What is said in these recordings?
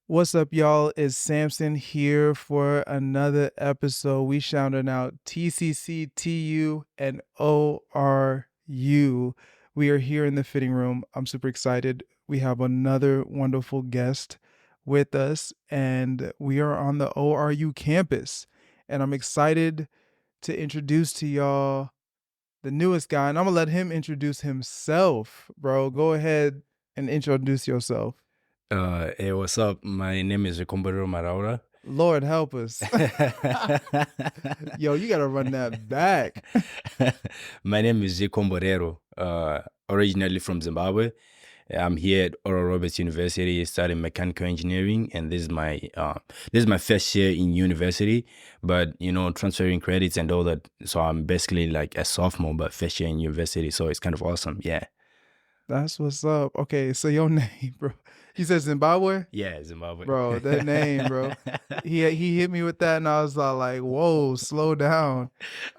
What's up, y'all? It's Samson here for another episode. We shouting out TCC, TU, and ORU. We are here in the fitting room. I'm super excited. We have another wonderful guest with us, and we are on the ORU campus. And I'm excited to introduce to y'all the newest guy, and I'm gonna let him introduce himself, bro. Go ahead and introduce yourself. Hey, what's up? My name is Kumbero Maraura. Lord help us. Yo, you gotta run that back. My name is Zikomborero, originally from Zimbabwe. I'm here at Oral Roberts University studying mechanical engineering, and this is my first year in university. But transferring credits and all that, so I'm basically like a sophomore, but first year in university. So it's kind of awesome. Yeah, That's what's up. Okay, so your name, bro. You said Zimbabwe? yeah, Zimbabwe. Bro, that name, bro. He hit me with that and I was like, whoa, slow down.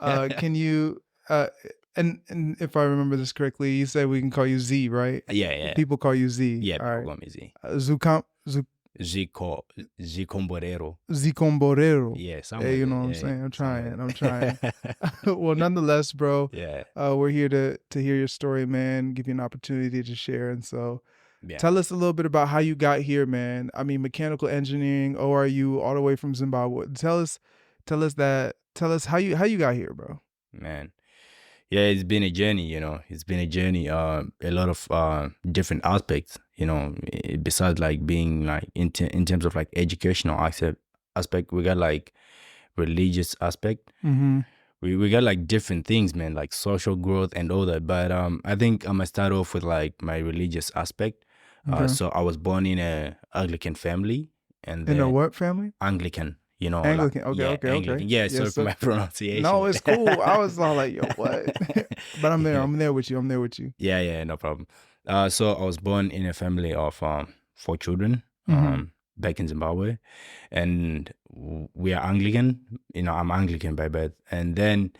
Can you and if I remember this correctly, you said we can call you Z, right? Yeah. People call you Z. Yeah, All people right. call me Z. Zikomborero. Zikomborero. Yeah, Hey, you know what I'm saying? I'm trying. Well, nonetheless, bro, Yeah. we're here to hear your story, man, give you an opportunity to share. And so Yeah. tell us a little bit about how you got here, man. I mean, mechanical engineering, ORU, all the way from Zimbabwe. Tell us how you got here, bro. Man. Yeah, it's been a journey, It's been a journey, a lot of different aspects, besides like being like in terms of like educational aspect, we got like religious aspect. Mm-hmm. We got like different things, man, like social growth and all that. But I think I'm gonna start off with like my religious aspect. Okay. So I was born in a Anglican family, and In a then what family? Anglican, Anglican. Okay, yeah, okay, Anglican. okay. Yeah, sorry Yes, for sir. my pronunciation. No, it's cool. I was all like, yo, what? But I'm there. I'm there with you. I'm there with you. Yeah, no problem. So I was born in a family of 4 children, Mm-hmm. back in Zimbabwe, and we are Anglican. I'm Anglican by birth. And then,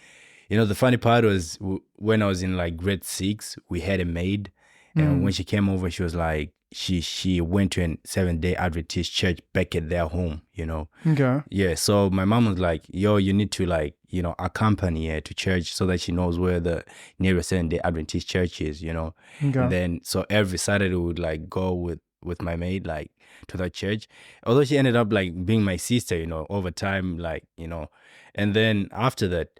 the funny part was when I was in like grade 6, we had a maid, and when she came over, she was like, she went to a 7-day Adventist church back at their home. Okay. Yeah, so my mom was like, yo, you need to like, accompany her to church so that she knows where the nearest 7-day Adventist church is, Okay. And then, so every Saturday we would like go with my maid, like to that church. Although she ended up like being my sister, over time, like, and then after that,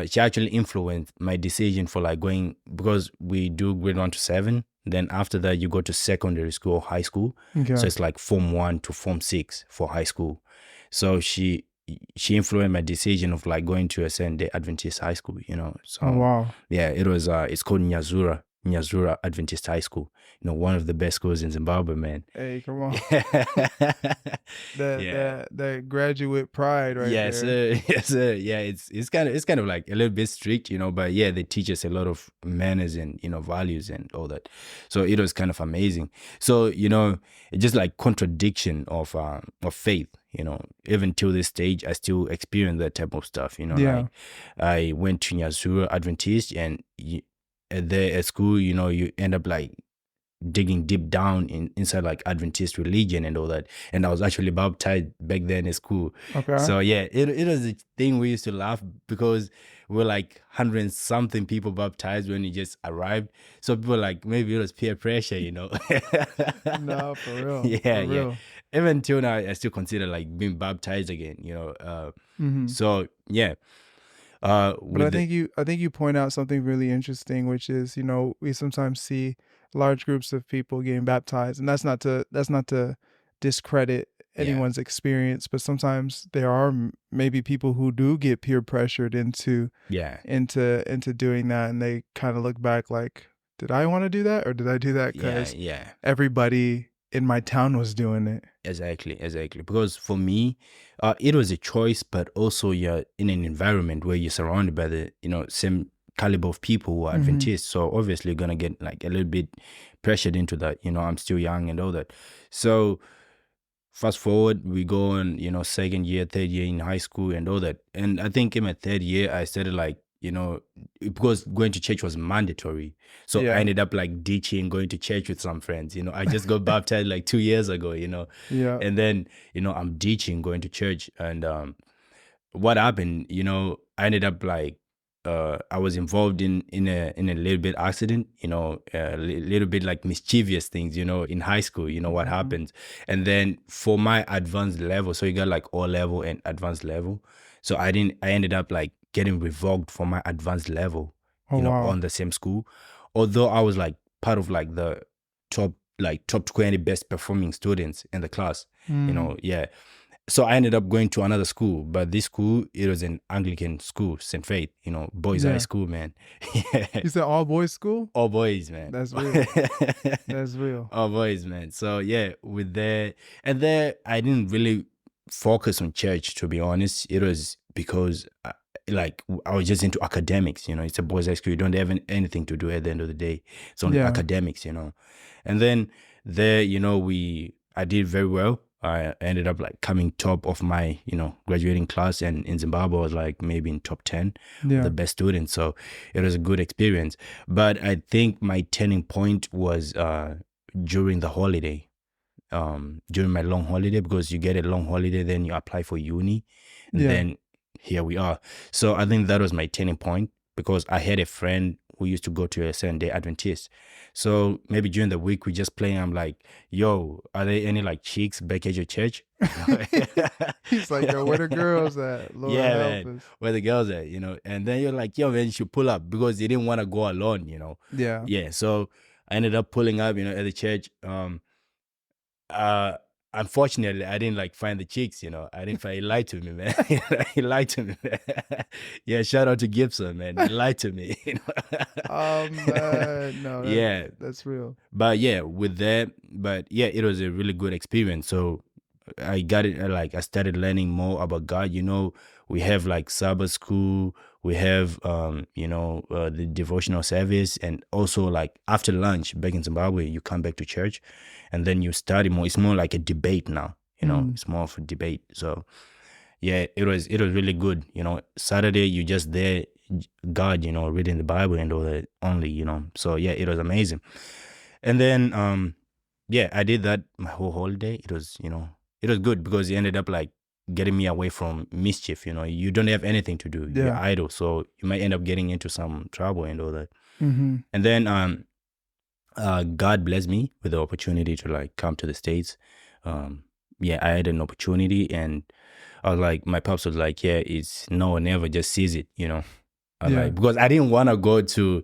she actually influenced my decision for like going, because we do grade 1 to 7. Then after that, you go to secondary school or high school. Okay. So it's like Form 1 to Form 6 for high school. So she influenced my decision of like going to a 7-day Adventist high school, So Oh wow. yeah, it was it's called Nyazura Adventist High School. One of the best schools in Zimbabwe, man. Hey, come on. Yeah. That graduate pride right Yes, there. sir. Yes, sir. Yeah, it's kind of like a little bit strict, but yeah, they teach us a lot of manners and values and all that. So it was kind of amazing. So it's just like contradiction of faith. Even till this stage, I still experience that type of stuff. Yeah. Like I went to Nyazura Adventist, and there at school, you end up like digging deep down inside like Adventist religion and all that. And I was actually baptized back then in school. Okay. So yeah, it was a thing we used to laugh because we're like 100 and something people baptized when you just arrived. So people like, maybe it was peer pressure, No, for real. Yeah, For yeah. real. Even till now, I still consider like being baptized again, Mhm. So yeah. But I think you point out something really interesting, which is, we sometimes see large groups of people getting baptized, and that's not to discredit anyone's experience, but sometimes there are maybe people who do get peer pressured into doing that, and they kind of look back like, did I want to do that, or did I do that because everybody in my town was doing it? Exactly. Because for me, it was a choice, but also you're in an environment where you're surrounded by the same caliber of people who are Adventists. So obviously you're gonna get like a little bit pressured into that. I'm still young and all that. So fast forward, we go on, second year, third year in high school and all that. And I think in my third year, I started like you know, because going to church was mandatory. So I Yeah. ended up like ditching going to church with some friends. You know, I just got baptized like 2 years ago, you know, Yeah. and then, you know, I'm ditching going to church. And what happened, you know, I ended up like I was involved in a little bit accident, you know, a little bit like mischievous things, you know, in high school, you know what Mhm. happens. And then for my advanced level, so you got like O level and advanced level. So I ended up like getting revoked for my advanced level, Oh, you know, wow. on the same school. Although I was like part of like the top 20 best performing students in the class, you Mm. know, yeah. So I ended up going to another school, but this school, it was an Anglican school, St. Faith, you know, boys' high Yeah. school, man. Yeah. You said all boys school? All boys, man. That's real. That's real. All boys, man. So yeah, with that, and there, I didn't really focus on church, to be honest. It was because like I was just into academics, you know. It's a boys' high school. You don't have anything to do at the end of the day. It's only Yeah. academics, you know. And then there, you know, I did very well. I ended up like coming top of my, you know, graduating class, and in Zimbabwe I was like maybe in top 10 of the Yeah. best students. So it was a good experience. But I think my turning point was during the holiday, during my long holiday, because you get a long holiday, then you apply for uni, and Yeah. then here we are. So I think that was my turning point, because I had a friend who used to go to a Sunday Adventist. So maybe during the week we just playing. I'm like, "Yo, are there any like chicks back at your church?" He's like, "Yo, where the girls at? Lord Yeah, help man. us." Where the girls at, you know? And then you're like, "Yo, man, you should pull up," because you didn't want to go alone, you know? Yeah. Yeah. So I ended up pulling up, you know, at the church. Uh Unfortunately, I didn't like find the chicks, you know. I didn't find. He lied to me, man. He lied to me, man. Yeah, shout out to Gibson, man. He lied to me, you know. Man, no, Yeah. that's real. But yeah, with that, but yeah, it was a really good experience. So I got it, like I started learning more about God. You know, we have like Sabbath school, we have you know, the devotional service, and also like after lunch back in Zimbabwe, you come back to church, and then you study more. It's more like a debate now. You know, Mm. it's more of a debate. So yeah, it was really good. You know, Saturday you just there, God, you know, reading the Bible and all that only. You know, so yeah, it was amazing. And then yeah, I did that my whole holiday. It was, you know, it was good because it ended up like getting me away from mischief. You know, you don't have anything to do. You're Yeah. idle. So you might end up getting into some trouble and all that. Mhm. And then God blessed me with the opportunity to like come to the States. Yeah, I had an opportunity, and I was like, my pops was like, yeah, it's no one ever, just seize it, you know. I Yeah. like, because I didn't want to go to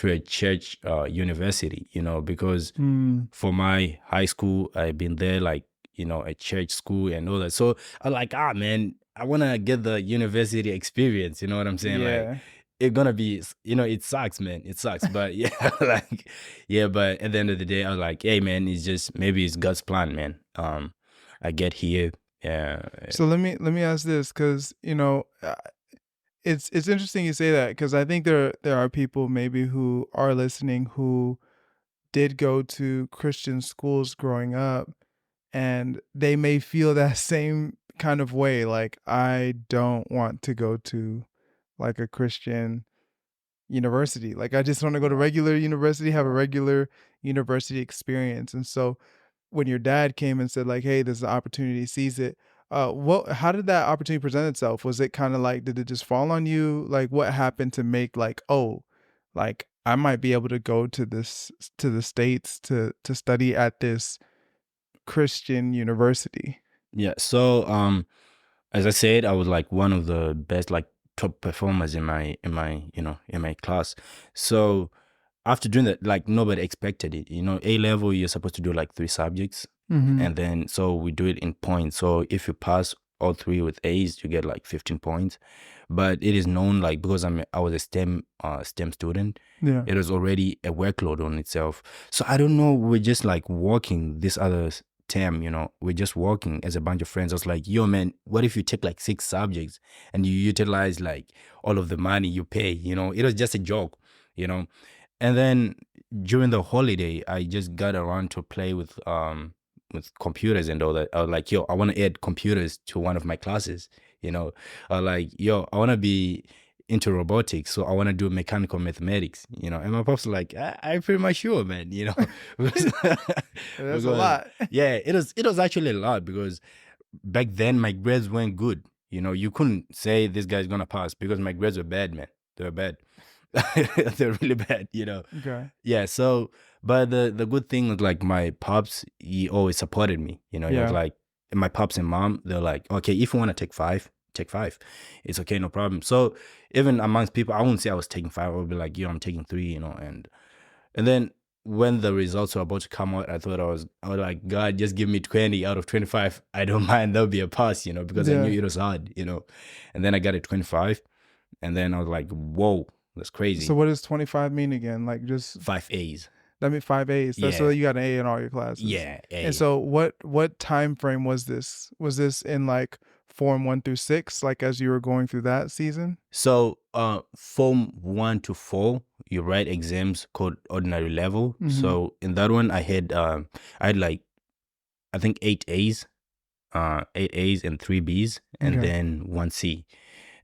a church university, you know, because Mm. for my high school, I've been there like, you know, a church school and all that. So I like, man, I want to get the university experience. You know what I'm saying? Like, Yeah. it's gonna be, you know, it sucks, man. It sucks. But yeah, like, yeah, but at the end of the day, I was like, hey, man, it's just, maybe it's God's plan, man. I get here. Yeah. So let me ask this, because it's interesting you say that, because I think there are people maybe who are listening who did go to Christian schools growing up, and they may feel that same kind of way. Like, I don't want to go to like a Christian university. Like, I just want to go to regular university, have a regular university experience. And so when your dad came and said like, "Hey, there's an opportunity, seize it." What? How did that opportunity present itself? Was it kind of like, did it just fall on you? Like, what happened to make like, oh, like I might be able to go to the States to study at this Christian university? Yeah. So, as I said, I was like one of the best, like top performers you know, in my class. So after doing that, like nobody expected it. You know, A level, you're supposed to do like 3 subjects, Mhm. and then so we do it in points. So if you pass all three with A's, you get like 15 points. But it is known, like, because I was a STEM student, Yeah. it was already a workload on itself. So I don't know, we're just like working this other term, you know, we're just working as a bunch of friends. I was like, yo, man, what if you take like 6 subjects and you utilize like all of the money you pay? You know, it was just a joke, you know. And then during the holiday, I just got around to play with computers and all that. I was like, yo, I want to add computers to one of my classes. You know, I was like, yo, I want to be into robotics, so I want to do mechanical mathematics, you know. And my pops like, I'm pretty much sure, man, you know. Because, That's a lot. yeah, it was actually a lot, because back then my grades weren't good. You know, you couldn't say this guy's gonna pass because my grades were bad, man. They were bad. They're really bad, you know. Okay. Yeah, so but the good thing was like my pops, he always supported me. You know, he was Yeah. like, my pops and mom, they're like, okay, if you want to take five, take five. It's okay, no problem. So even amongst people, I wouldn't say I was taking five. I would be like, yo, I'm taking three, you know. And then when the results were about to come out, I was like, God, just give me 20 out of 25. I don't mind. That'll be a pass, you know, because I knew Yeah. it was hard, you know. And then I got a 25. And then I was like, whoa, that's crazy. So what does 25 mean again? Like just 5 A's. that means 5 A's. That's so Yeah. you got an A in all your classes. Yeah. A. And so what time frame was this? Was this in like form 1 through 6, like as you were going through that season? So form 1 to 4, you write exams called ordinary level. Mhm. So in that one I had like, I think 8 A's, 8 A's and 3 B's, and Okay. then 1 C.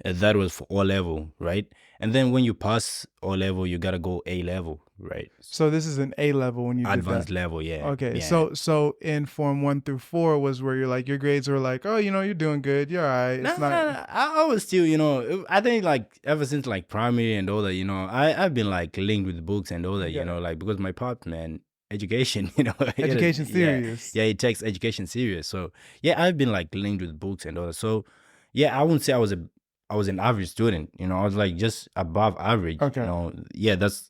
That was for O level, right? And then when you pass O level, you gotta go A level, right? So this is an A level when you Advanced did that. level, yeah. Okay. Yeah. So in form 1 through 4 was where you're like your grades were like, oh, you know, you're doing good. You're all right. No, It's no, not. no. I was still, you know, I think like ever since like primary and all that, you know, I've been like linked with books and all that, you Yeah. know, like because my pop, man, education, you know, Education yeah, serious. yeah, it takes education serious. So yeah, I've been like linked with books and all that. So yeah, I wouldn't say I was an average student, you know, I was like just above average, Okay. you know. Yeah, that's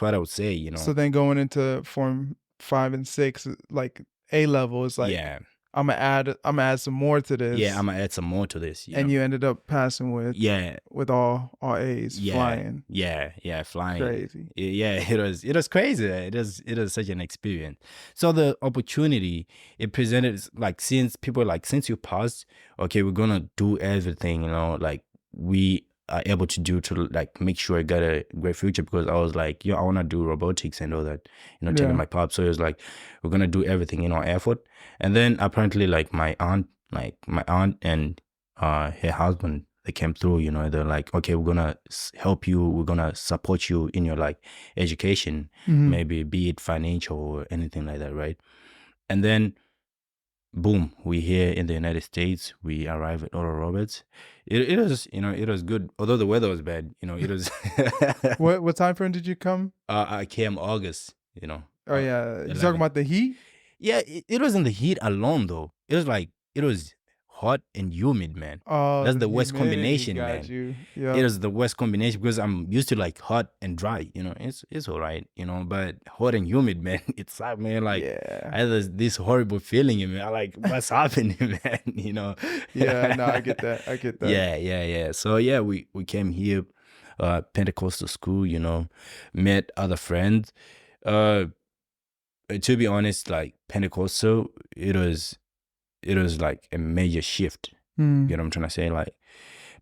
what I would say, you know. So then going into form 5 and 6, like A level is like, Yeah, I'm gonna add some more to this. yeah, I'm gonna add some more to this, you And know. you ended up passing with Yeah, all A's, yeah, flying. yeah, flying. Crazy. Yeah, it was crazy. It was such an experience. So the opportunity it presented is like, since people like, since you passed, okay, we're gonna do everything, you know, like we are able to do to like make sure I got a great future. Because I was like, yo, I wanna do robotics and all that, you know, telling Yeah. my pop. So it was like, we're gonna do everything in our effort. And then apparently like my aunt and her husband, they came through, you know. They're like, okay, we're gonna help you, we're gonna support you in your like education, Mhm. maybe be it financial or anything like that, right? And then boom, we here in the United States, we arrive at Oral Roberts. It was, you know, it was good, although the weather was bad, you know. It was What time frame did you come? I came August, you know. Oh yeah, you 11. talking about the heat? Yeah, it wasn't the heat alone though. It was like, it was hot and humid, man. Oh, That's the the worst humidity combination, got man. you. It Yeah. is the worst combination, because I'm used to like hot and dry, you know. It's all right, you know, but hot and humid, man, it's like, man, like Yeah. I had this horrible feeling in me. I like, what's happening, man, you know. Yeah, no, I get that. I get that. Yeah. So yeah, we came here, Pentecostal school, you know, met other friends. To be honest, like Pentecostal, it was like a major shift. You know what I'm trying to say? Like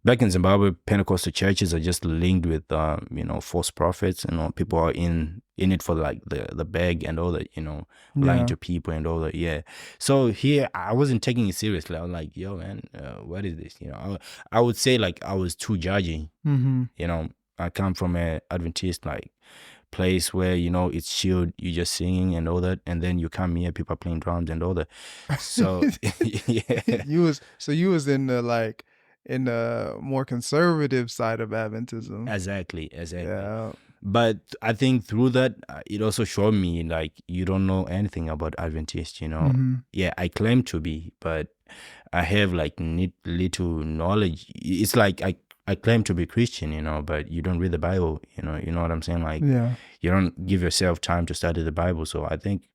back in Zimbabwe, Pentecostal churches are just linked with you know, false prophets. You know, people are in it for like the bag and all that, you know, lying Yeah. to people and all that. Yeah. So here I wasn't taking it seriously. I was like, yo, man, what is this? You know, I would say like I was too judging. Mm-hmm. You know, I come from a Adventist like place where, you know, it's chilled, you just singing and all that, and then you come here, people are playing drums and all that. So yeah, You was in the like in the more conservative side of Adventism. exactly. Yeah. But I think through that, it also showed me like, you don't know anything about Adventist, you know. Mhm. Yeah, I claim to be, but I have like little knowledge. It's like I claim to be Christian, you know, but you don't read the Bible, you know what I'm saying? Like, Yeah. you don't give yourself time to study the Bible. So I think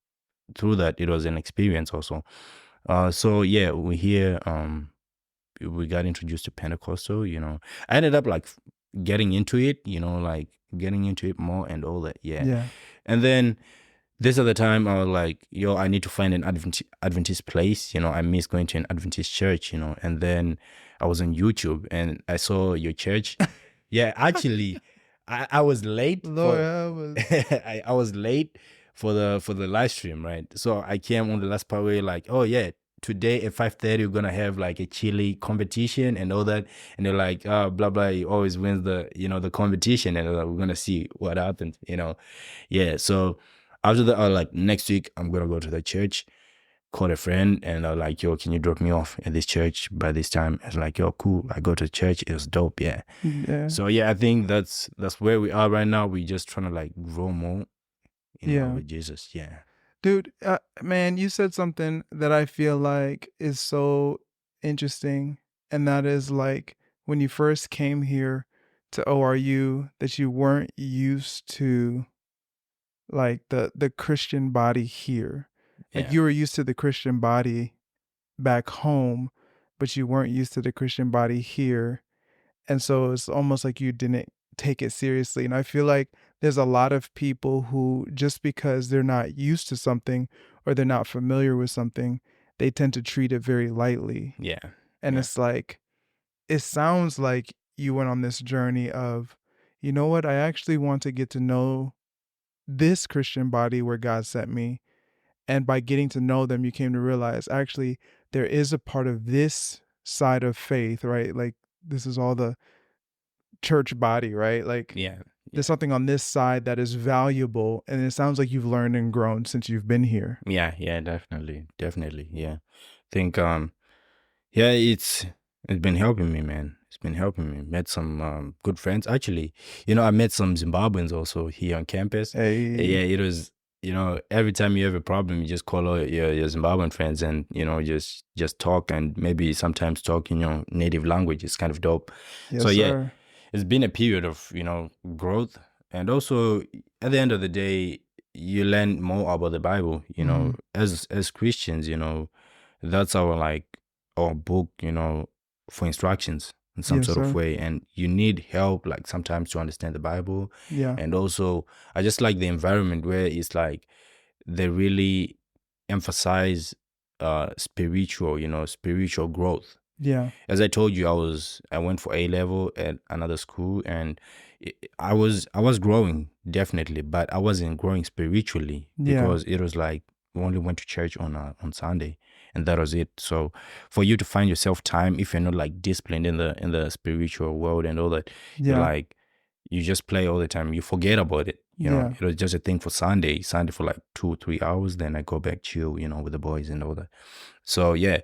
through that, it was an experience also. So yeah, we here, we got introduced to Pentecostal, you know. I ended up like getting into it, you know, like getting into it more and all that. Yeah. Yeah. And then this other time I was like, yo, I need to find an Adventist place, you know. I miss going to an Adventist church, you know. And then I was on YouTube and I saw your church. Yeah, actually, I was late. Lord, I was late for the live stream, right? So I came on the last part where you're like, oh yeah, today at 5:30 we're gonna have like a chili competition and all that, and they're like, blah blah, he always wins the the competition, and we're gonna see what happens, yeah. So after that, like next week I'm gonna go to the church, call a friend, and I was like, yo, can you drop me off at this church by this time? It's like, yo, cool. I go to church, it was dope, yeah. Yeah. So yeah, I think that's where we are right now. We just trying to like grow more Yeah. with Jesus, yeah. Dude, man, you said something that I feel like is so interesting, and that is like when you first came here to ORU, that you weren't used to like the Christian body here. Like Yeah, you were used to the Christian body back home, but you weren't used to the Christian body here. And so it's almost like you didn't take it seriously. And I feel like there's a lot of people who, just because they're not used to something or they're not familiar with something, they tend to treat it very lightly. yeah, And yeah, it's like, it sounds like you went on this journey of, you know what, I actually want to get to know this Christian body where God sent me. And by getting to know them, you came to realize actually there is a part of this side of faith, right? Like this is all the church body, right? Like yeah, there's yeah, something on this side that is valuable. And it sounds like you've learned and grown since you've been here. yeah, yeah, definitely, yeah. Think yeah, it's been helping me, man. It's been helping me. Met some good friends. Actually, I met some Zimbabweans also here on campus. Yeah, Hey, it was, every time you have a problem, you just call all your Zimbabwean friends and, just talk, and maybe sometimes talk in your native language. It's kind of dope. So yes, yeah, sir. it's been a period of, growth. And also at the end of the day, you learn more about the Bible, Hmm. as Christians, that's our like our book, for instructions in some Yes, sort of sir. way. And you need help like sometimes to understand the Bible. Yeah. And also I just like the environment where it's like they really emphasize spiritual growth. Yeah. As I told you, I went for A level at another school, and I was growing definitely, but I wasn't growing spiritually Yeah. because it was like we only went to church on Sunday, and that was it. So for you to find yourself time, if you're not like disciplined in the spiritual world and all that, you're Yeah. like you just play all the time. You forget about it. Yeah. It was just a thing for Sunday for like 2 or 3 hours. Then I go back chill, with the boys and all that. So yeah,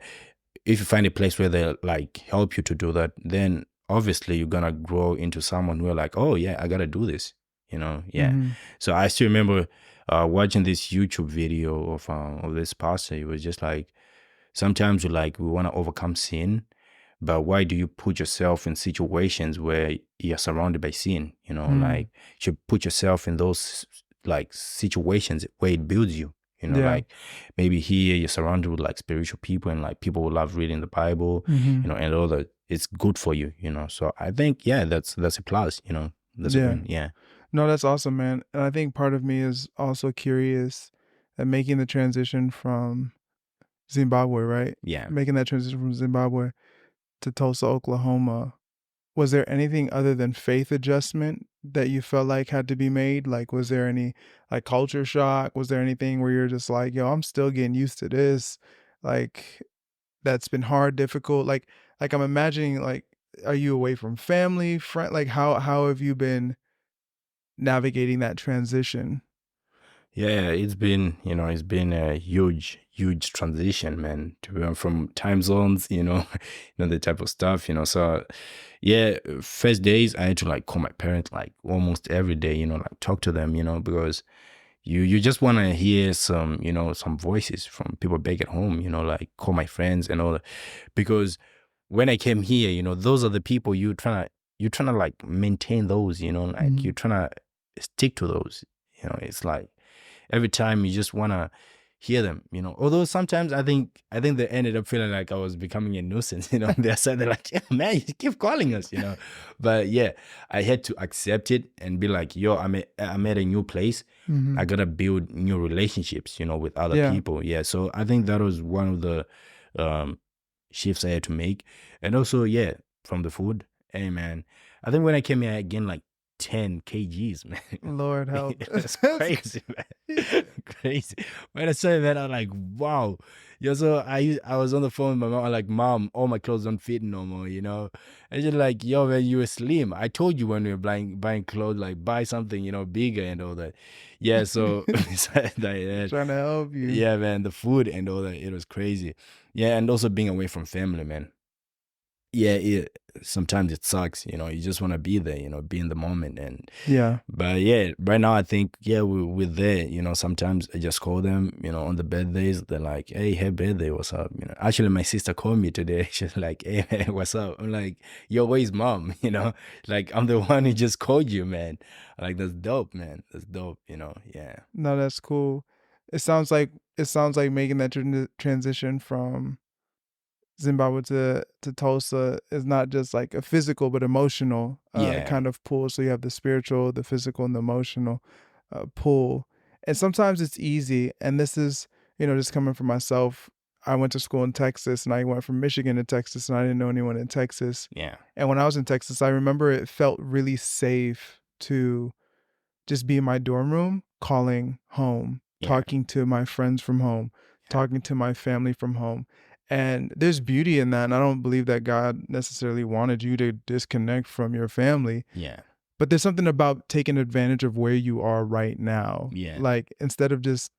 if you find a place where they like help you to do that, then obviously you're gonna grow into someone who are like, oh yeah, I gotta do this. Yeah. Hmm. So I still remember watching this YouTube video of this pastor. It was just like sometimes we want to overcome sin, but why do you put yourself in situations where you're surrounded by sin? Hmm. Like you should put yourself in those like situations where it builds you. Yeah. Like maybe here you're surrounded with like spiritual people, and like people who love reading the Bible, Hmm. and all that. It's good for you, So I think yeah, that's a plus, That's a Yeah. win. Yeah. No, that's awesome, man. And I think part of me is also curious at making the transition from Zimbabwe, right? Yeah. Making that transition from Zimbabwe to Tulsa, Oklahoma. Was there anything other than faith adjustment that you felt like had to be made? Like, was there any like culture shock? Was there anything where you're just like, yo, I'm still getting used to this? Like, that's been hard, difficult. Like I'm imagining, like, are you away from family, friend? Like, how have you been navigating that transition? Yeah, it's been a huge transition, man, to be from time zones, the type of stuff, So, yeah, first days I had to like call my parents like almost every day, like talk to them, because you just want to hear some, some voices from people back at home, like call my friends and all that, because when I came here, those are the people you're trying to like maintain those, like Mhm. you're trying to stick to those, it's like every time you just wanna hear them, Although sometimes I think they ended up feeling like I was becoming a nuisance, on their side. They're like, yeah, man, you keep calling us, But yeah, I had to accept it and be like, yo, I'm at a new place. I Mhm. gotta build new relationships, with other Yeah. people. Yeah. So I think that was one of the um shifts I had to make. And also, yeah, from the food. Hey man. I think when I came here again, like 10 kgs, man. Lord help. That's crazy, man. Crazy. When I saw it, man, I'm like, wow. Yo, so I was on the phone with my mom. I'm like, Mom, all my clothes don't fit no more, you know? And she's like, yo, man, you were slim. I told you when we were buying clothes, like, buy something, you know, bigger and all that. Yeah, so besides that, Trying to help you. yeah, man, the food and all that, it was crazy. Yeah, and also being away from family, man. Yeah, sometimes it sucks, you know. You just want to be there, you know, be in the moment. And Yeah. but yeah, right now I think we're there, you know. Sometimes I just call them, you know, on the birthdays. They're like, hey, happy birthday, what's up? You know, actually my sister called me today. She's like, hey man, what's up? I'm like, yo, where's mom? You know, like I'm the one who just called you, man. Like that's dope, man. That's dope, you know. Yeah. No, that's cool. It sounds like making that transition from Zimbabwe to Tulsa is not just like a physical but emotional Yeah. kind of pull. So you have the spiritual, the physical, and the emotional pull. And sometimes it's easy. And this is, just coming from myself. I went to school in Texas, and I went from Michigan to Texas, and I didn't know anyone in Texas. Yeah. And when I was in Texas, I remember it felt really safe to just be in my dorm room, calling home, Yeah. talking to my friends from home, talking to my family from home. And there's beauty in that. And I don't believe that God necessarily wanted you to disconnect from your family. Yeah. But there's something about taking advantage of where you are right now. Yeah. Like, instead of just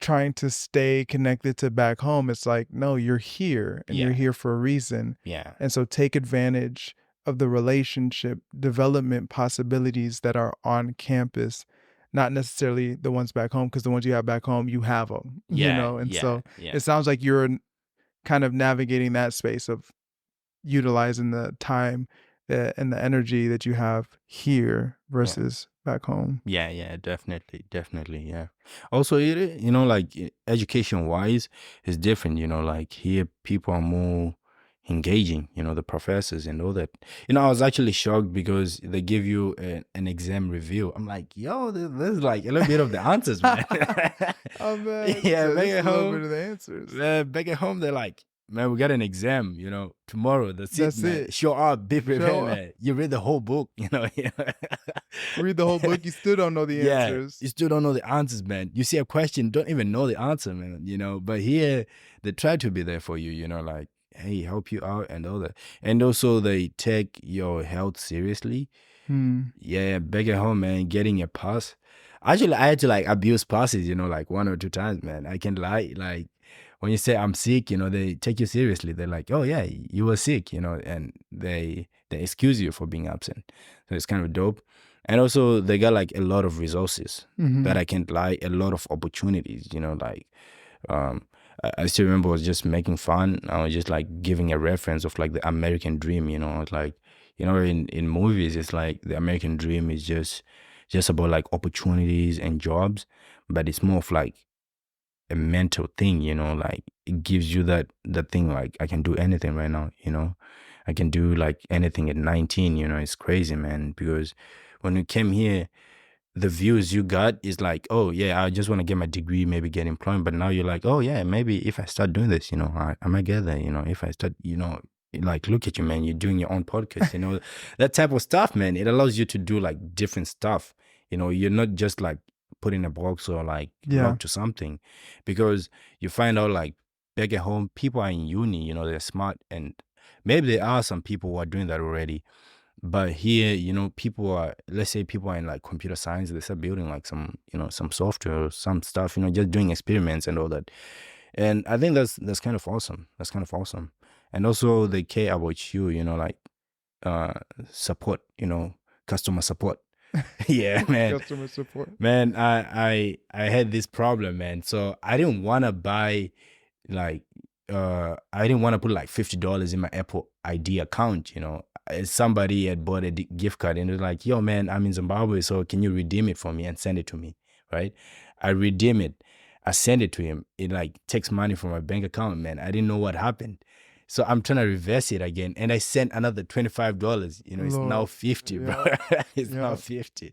trying to stay connected to back home, it's like, no, you're here, and you're Yeah. here for a reason. Yeah. And so take advantage of the relationship development possibilities that are on campus, not necessarily the ones back home, because the ones you have back home, you have them, Yeah. and Yeah. so Yeah. it sounds like you're kind of navigating that space of utilizing the time and the energy that you have here Yeah. versus back home. Yeah, definitely, yeah. Also, you know, like education wise, is different. You know, like here people are more engaging. You know, the professors and all that. You know, I was actually shocked because they give you an exam review. I'm like, yo, this is like a little bit of the answers, man. Oh man, Yeah, so back this is at a little bit home, of the answers. back at home, they're like, man, we got an exam, you know, tomorrow. That's it, That's man. it. Show up, be prepared, Show up. man. You read the whole book, you know. Read the whole book, you still don't know the Yeah, answers. you still don't know the answers, man. You see a question, don't even know the answer, man. You know, but here they try to be there for you, you know, like, hey, help you out and all that. And also they take your health seriously. Yeah, back at home, man, getting a pass. Actually, I had to like abuse passes, you know, like 1 or 2 times, man. I can't lie. Like when you say I'm sick, you know, they take you seriously. They're like, oh yeah, you were sick, you know, and they excuse you for being absent. So it's kind of dope. And also they got like a lot of resources that I can't lie, a lot of opportunities, you know, like I still remember I was just making fun. I was just like giving a reference of like the American dream, you know, it's like, you know, in movies, it's like the American dream is just about like opportunities and jobs, but it's more of like a mental thing, you know, like it gives you that thing like I can do anything right now, you know. I can do like anything at 19, you know. It's crazy, man, because when we came here, the views you got is like, oh yeah, I just want to get my degree, maybe get employment. But now you're like, oh yeah, maybe if I start doing this, you know, I might get there, you know, if I start, you know, like look at you, man, you're doing your own podcast, you know, that type of stuff, man. It allows you to do like different stuff. You know, you're not just like put in a box or like locked to something, because you find out like back at home, people are in uni, you know, they're smart, and maybe there are some people who are doing that already. But here, you know, people are, let's say people are in like computer science, they start building like some, you know, some software or some stuff, you know, just doing experiments and all that. And I think that's kind of awesome. That's kind of awesome. And also they care about you, you know, like support, you know, customer support. Yeah, man. Customer support. Man, I had this problem, man. So I didn't want to buy like I didn't want to put like $50 in my Apple ID account, you know. Somebody had bought a gift card and it was like, yo man, I'm in Zimbabwe, so can you redeem it for me and send it to me? Right? I redeem it. I send it to him. It like takes money from my bank account, man. I didn't know what happened. So I'm trying to reverse it again. And I sent another $25. It's now Lord. 50, bro. Yeah. It's now Yeah. 50.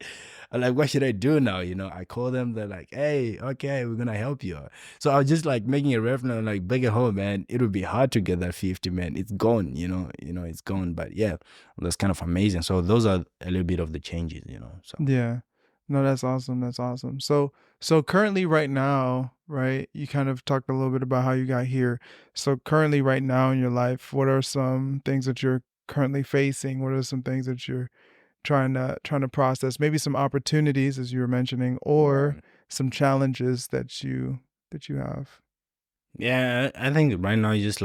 I'm like, what should I do now? I call them, they're like, hey, okay, we're gonna help you. So I was just like making a reference, I'm like, beg at home, man. It would be hard to get that 50, man. It's gone, it's gone. But yeah, that's kind of amazing. So those are a little bit of the changes. So Yeah. No, that's awesome. That's awesome. So currently right now, right? You kind of talked a little bit about how you got here. So currently right now in your life, what are some things that you're currently facing? What are some things that you're trying to process? Maybe some opportunities as you were mentioning, or yeah. some challenges that you have. Yeah, I think right now it's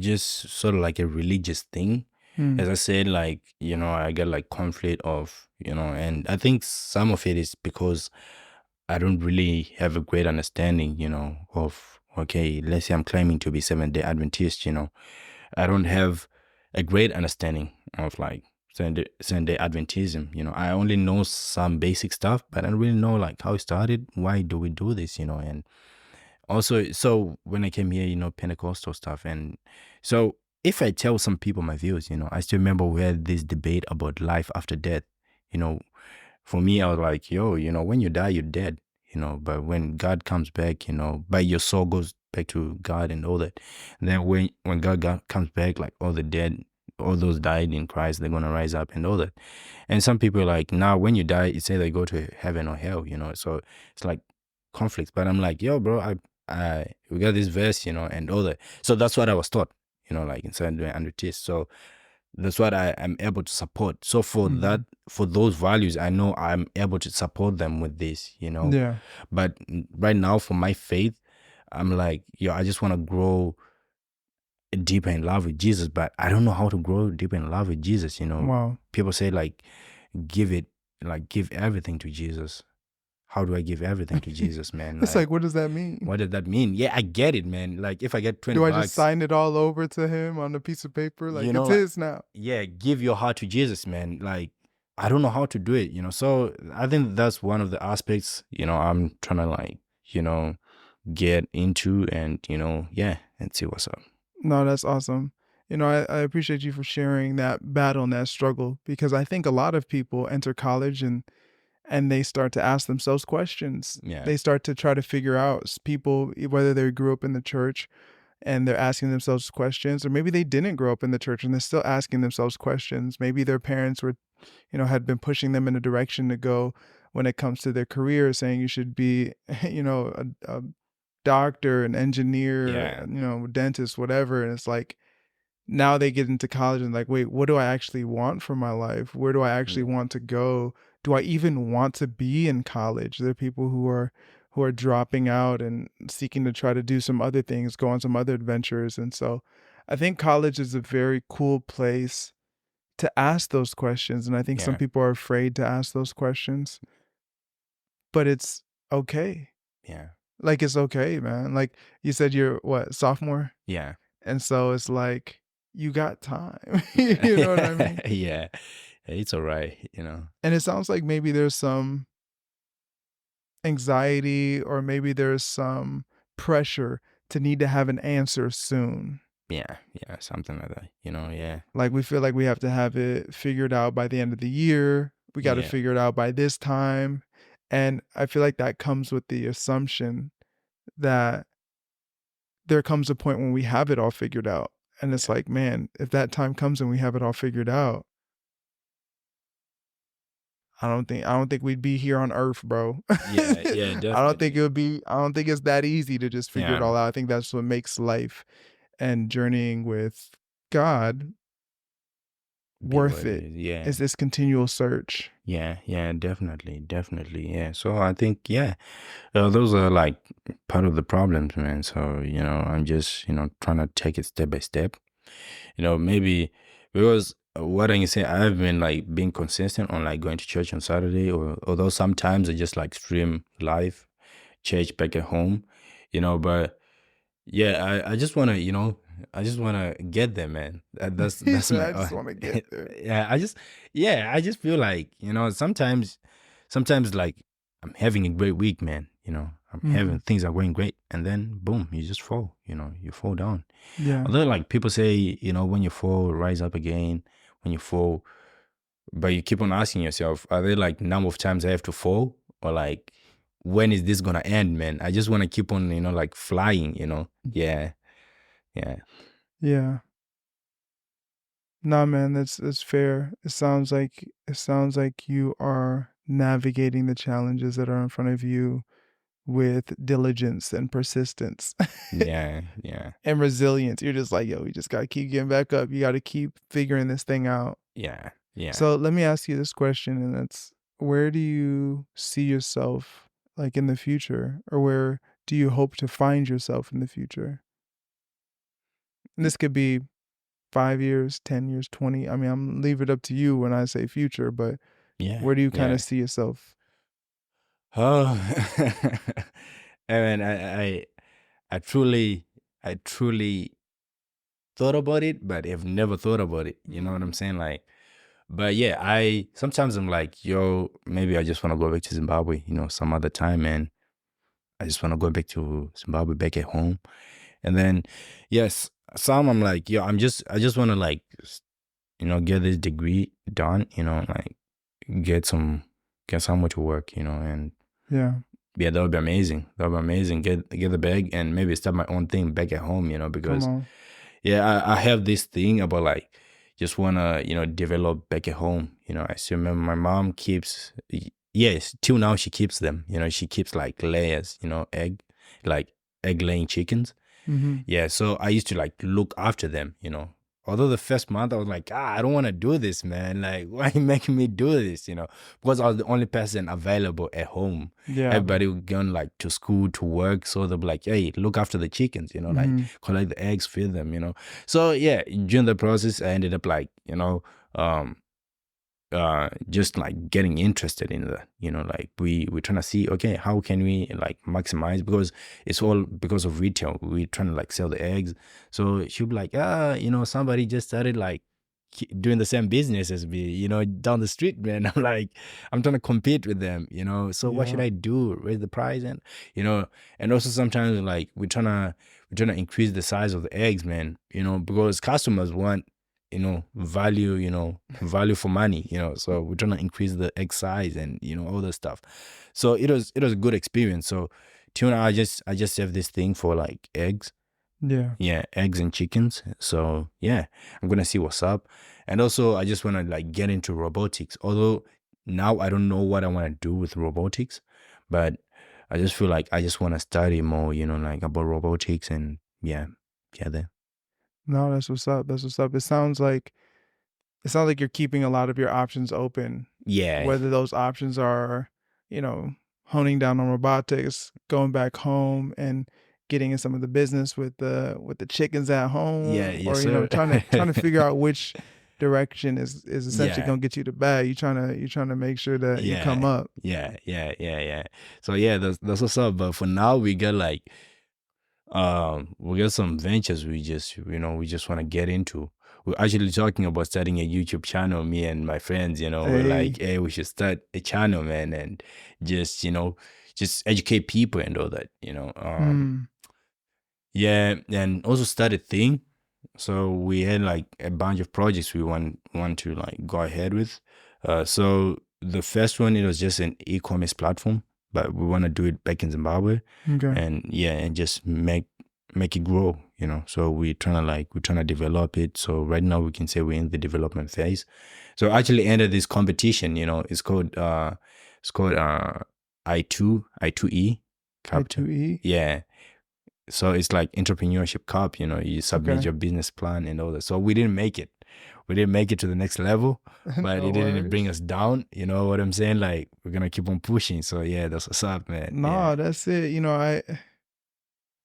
just sort of like a religious thing. Hmm. As I said, like, I get like conflict of, and I think some of it is because I don't really have a great understanding, of, okay, let's say I'm claiming to be Seventh-day Adventist. I don't have a great understanding of like Seventh-day Adventism. I only know some basic stuff, but I don't really know like how it started. Why do we do this? And also, so when I came here, Pentecostal stuff. And so if I tell some people my views, I still remember we had this debate about life after death. You know, for me, I was like, yo, when you die, you're dead, but when God comes back, but your soul goes back to God and all that. And then when God comes back, like all the dead, all those died in Christ, they're going to rise up and all that. And some people are like, now when you die, it's either go to heaven or hell, so it's like conflicts. But I'm like, yo, bro, we got this verse, and all that. So that's what I was taught, like inside the under test. So that's what I am able to support. So for that, Mhm. for those values, I know I'm able to support them with this. Yeah. But right now, for my faith, I'm like, yo, I just want to grow deeper in love with Jesus, but I don't know how to grow deeper in love with Jesus. Wow. People say like, give it, like give everything to Jesus. How do I give everything to Jesus, man? It's Like, like, what does that mean? what does that mean? Yeah, I get it, man. Like if I get 20 Do I just bucks, sign it all over to him on a piece of paper? Like, it's like, his now. yeah, give your heart to Jesus, man. Like, I don't know how to do it. So I think that's one of the aspects, I'm trying to like, get into and, yeah, and see what's up. No, that's awesome. I appreciate you for sharing that battle and that struggle, because I think a lot of people enter college and they start to ask themselves questions. Yeah. They start to try to figure out people, whether they grew up in the church and they're asking themselves questions, or maybe they didn't grow up in the church and they're still asking themselves questions. Maybe their parents had been pushing them in a direction to go when it comes to their career, saying you should be, a doctor, an engineer, Yeah. dentist, whatever. And it's like, now they get into college and like, wait, what do I actually want from my life? Where do I actually Yeah. want to go? Do I even want to be in college? There are people who are dropping out and seeking to try to do some other things, go on some other adventures. And so I think college is a very cool place to ask those questions. And I think some Yeah. people are afraid to ask those questions, but it's okay. Yeah. Like, it's okay, man. Like you said, you're what, sophomore? Yeah. And so it's like, you got time. You know what I mean? Yeah. It's all right, And it sounds like maybe there's some anxiety, or maybe there's some pressure to need to have an answer soon. Yeah. Yeah. Something like that, yeah. Like, we feel like we have to have it figured out by the end of the year. We got to Yeah. figure it out by this time. And I feel like that comes with the assumption that there comes a point when we have it all figured out. And it's Yeah. like, man, if that time comes and we have it all figured out, I don't think we'd be here on Earth, bro. Yeah. Yeah. Definitely. I don't think it's that easy to just figure it Yeah. all out. I think that's what makes life and journeying with God Be what worth it it, is. Yeah. is this continual search. Yeah. Yeah. Definitely. Definitely. Yeah. So I think, yeah, those are like part of the problems, man. So, I'm just, trying to take it step by step. Maybe because what I can say, I've been like being consistent on like going to church on Saturday, or although sometimes I just like stream live church back at home, but yeah, I just wanna, I just wanna get there, man. He That's said, my I just want to get there. I just feel like, sometimes like I'm having a great week, man. I'm Mhm. having things are going great, and then boom, you just fall. You fall down. Yeah. Although like people say, when you fall, rise up again. When you fall, but you keep on asking yourself, are there like number of times I have to fall, or like when is this gonna end, man? I just want to keep on, like flying. Yeah, yeah, Yeah. Nah, man, that's fair. It sounds like you are navigating the challenges that are in front of you with diligence and persistence yeah, yeah, and resilience. You're just like, yo, you just gotta keep getting back up. You gotta keep figuring this thing out. yeah, yeah. So let me ask you this question, and that's, where do you see yourself like in the future, or where do you hope to find yourself in the future? And this could be 5 years, 10 years, 20. I mean, I'm leave it up to you when I say future, but Yeah, where do you kind yeah. of see yourself? Oh, I mean, I truly, I truly thought about it, but have never thought about it. You know what I'm Mm. saying? Like, but yeah, I sometimes I'm like, yo, maybe I just want to go back to Zimbabwe, some other time, man. I just want to go back to Zimbabwe, back at home. And then, yes, some I'm like, yo, I just want to like, get this degree done, like get some, get somewhere to work, and Yeah, yeah, that would be amazing. That would be amazing. Get the bag and maybe start my own thing back at home, come because on. yeah, I have this thing about like just wanna, develop back at home. I still remember my mom keeps yes, till now she keeps them. She keeps like layers, like egg laying chickens. Mhm. Yeah, so I used to like look after them. Although the first month I was like, I don't want to do this, man. Like, why you making me do this? Because I was the only person available at home. Yeah. Everybody would go like to school, to work. So they'll be like, hey, look after the chickens, like Mhm. collect the eggs, feed them. So yeah, during the process, I ended up like, um, just like getting interested in that, like we're trying to see, okay, how can we like maximize, because it's all because of retail, we're trying to like sell the eggs. So she'll be like, somebody just started like doing the same business as me, down the street, man. I'm like, I'm trying to compete with them, so what should Yeah. I do, raise the price? And and also sometimes like we're trying to increase the size of the eggs, man, because customers want value, value for money, so we're trying to increase the egg size and all that stuff. So it was a good experience. So tuna, I just have this thing for like eggs. Yeah. Yeah, eggs and chickens. So yeah, I'm gonna see what's up. And also I just want to like get into robotics, although now I don't know what I want to do with robotics, but I just feel like I just want to study more, like about robotics. And yeah, yeah, there. No, that's what's up. That's what's up. It sounds like you're keeping a lot of your options open, Yeah, whether those options are, you know, honing down on robotics, going back home and getting in some of the business with the chickens at yeah, home, yes or sir. trying to figure out which direction is essentially Yeah. going to get you the bag. You're trying to make sure that you come Yeah, up. yeah, yeah, yeah, yeah. So yeah, that's what's up. But for now, we got like we got some ventures we just want to get into. We're actually talking about starting a YouTube channel. Me and my friends, we're like, Hey. hey, we should start a channel, man, and just just educate people and all that. Mm, Yeah, and also start a thing. So we had like a bunch of projects we want to like go ahead with. So the first one, it was just an e-commerce platform, but we want to do it back in Zimbabwe, okay. and yeah, and just make it grow. So we're trying to develop it. So right now we can say we're in the development phase. So I actually entered this competition. It's called I2E Cup. I2E. Yeah, so it's like entrepreneurship cup, you submit Okay. your business plan and all that. So we didn't make it. We didn't make it to the next level, but No it didn't bring worries. us down. You know what I'm saying? Like we're gonna keep on pushing. So yeah, that's what's up, man. Yeah. No, that's it. I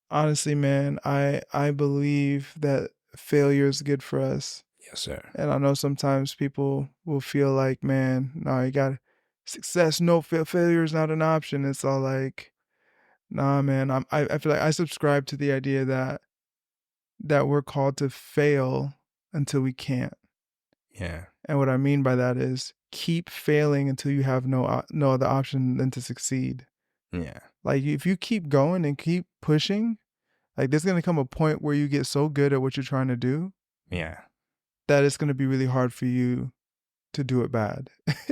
honestly, man, I believe that failure is good for us. Yes, sir. And I know sometimes people will feel like, man, no, you got success, no failure is not an option. It's all like, nah, man. I feel like I subscribe to the idea that we're called to fail until we can't. Yeah. And what I mean by that is keep failing until you have no other option than to succeed. Yeah. Like if you keep going and keep pushing, like there's gonna come a point where you get so good at what you're trying to do Yeah. that it's gonna be really hard for you to do it bad.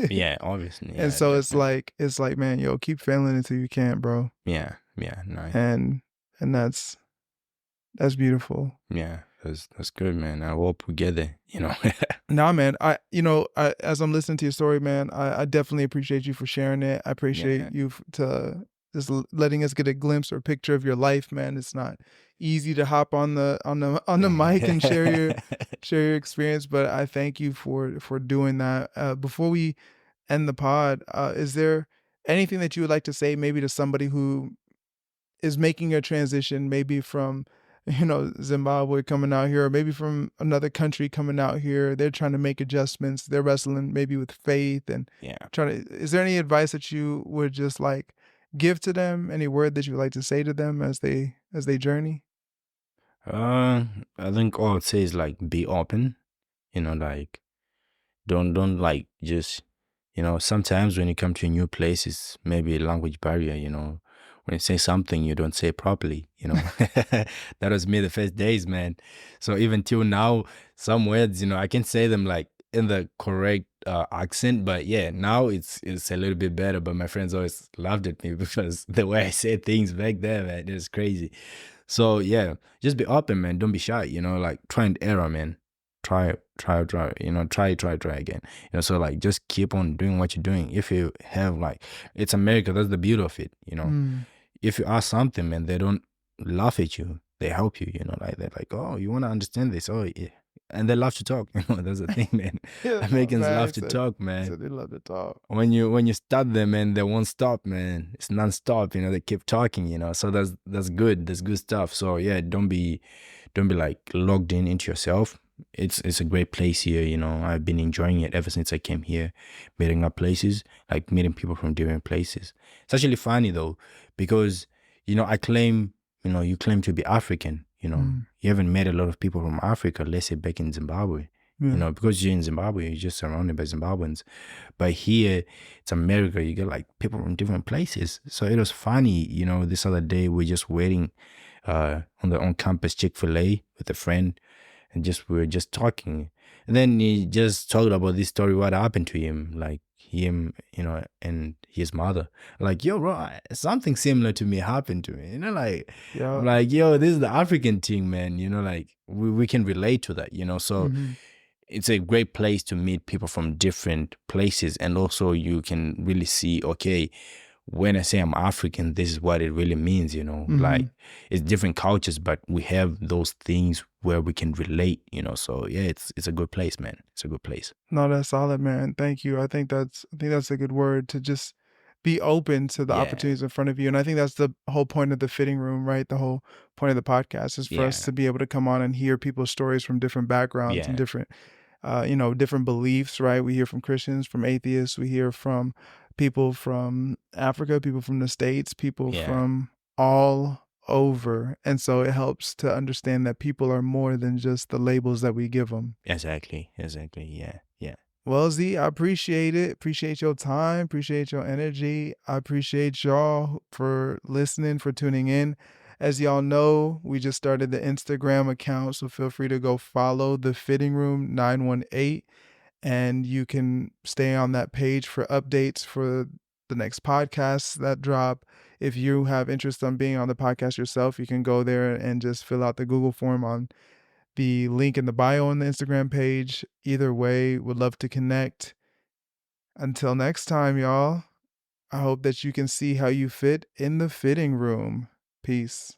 Yeah, obviously. And Yeah, so definitely. it's like, man, yo, keep failing until you can't, bro. Yeah. Yeah. Nice. And and that's beautiful. Yeah. That's good, man. I hope we get there, you know. Nah, man. As I'm listening to your story, man, I definitely appreciate you for sharing it. I Yeah. appreciate you to just letting us get a glimpse or picture of your life, man. It's not easy to hop on the mic and share your experience, but I thank you for doing that. Before we end the pod, is there anything that you would like to say, maybe to somebody who is making a transition, maybe from Zimbabwe coming out here, or maybe from another country coming out here? They're trying to make adjustments, they're wrestling maybe with faith and Yeah. trying to is there any advice that you would just like give to them, any word that you would like to say to them as they journey? I think all I'd say is like be open, like don't like just sometimes when you come to a new place it's maybe a language barrier, when you say something you don't say properly. That was me the first days, man. So even till now some words, I can say them like in the correct accent, but yeah, now it's a little bit better. But my friends always laughed at me because the way I said things back there, man, it was crazy. So yeah, just be open, man. Don't be shy, like try and error, man. Try, try again. So like just keep on doing what you're doing. If you have like it's America, that's the beauty of it. Mm. If you ask something and they don't laugh at you, they help you, like they're like, oh, you wanna understand this? Oh yeah. And they love to talk. That's the thing, man. Yeah, my Americans love man to said talk, he man. said they love to talk. When you start them, man, they won't stop, man. It's non-stop, they keep talking. So that's good. That's good stuff. So yeah, don't be like logged into yourself. It's a great place here. I've been enjoying it ever since I came here, meeting up places, like meeting people from different places. It's actually funny though, because I claim, you claim to be African. Mm. You haven't met a lot of people from Africa, let's say back in Zimbabwe. Yeah. Because you're in Zimbabwe, you're just surrounded by Zimbabweans. But here, it's America, you get like people from different places. So it was funny, this other day we're just waiting on the on-campus Chick-fil-A with a friend, and we were just talking. And then he just talked about this story, what happened to him, like him, and his mother. Like, yo, bro, something similar to me happened to me. Like, Yeah. I'm like, yo, this is the African thing, man. Like we can relate to that, So Mm-hmm. it's a great place to meet people from different places, and also you can really see, okay, when I say I'm African, this is what it really means, Mm-hmm. like it's different cultures, but we have those things where we can relate, so yeah, it's a good place, man. It's a good place. No, that's solid, man. Thank you. I think that's a good word, to just be open to the Yeah, opportunities in front of you. And I think that's the whole point of the fitting room, right? The whole point of the podcast is for us yeah, to be able to come on and hear people's stories from different backgrounds and yeah, different beliefs, right? We hear from Christians, from atheists, we hear from people from Africa, people from the States, people yeah, from all over. And so it helps to understand that people are more than just the labels that we give them. exactly, yeah, yeah, Well, Z, I appreciate it. Appreciate your time. Appreciate your energy. I appreciate y'all for listening, for tuning in. As y'all know, we just started the Instagram account, so feel free to go follow the Fitting Room 918, and you can stay on that page for updates for the next podcasts that drop. If you have interest on being on the podcast yourself, you can go there and just fill out the Google form on the link in the bio on the Instagram page. Either way, would love to connect. Until next time, y'all, I hope that you can see how you fit in the fitting room. Peace.